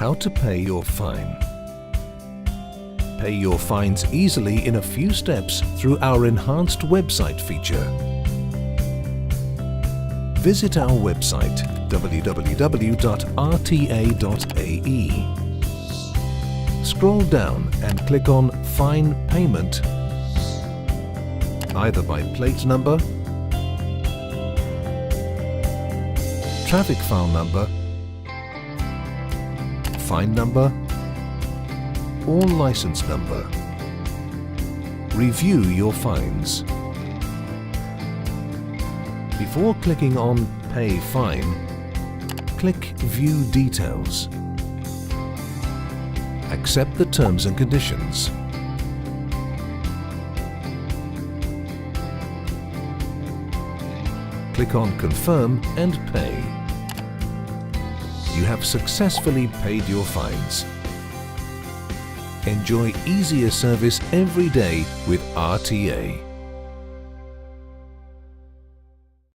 How to pay your fine. Pay your fines easily in a few steps through our enhanced website feature. Visit our website www.rta.ae. Scroll down and click on Fine Payment, either by plate number, traffic file number, fine number, or license number. Review your fines. Before clicking on Pay Fine, click View Details. Accept the terms and conditions. Click on Confirm and Pay. You have successfully paid your fines. Enjoy easier service every day with RTA.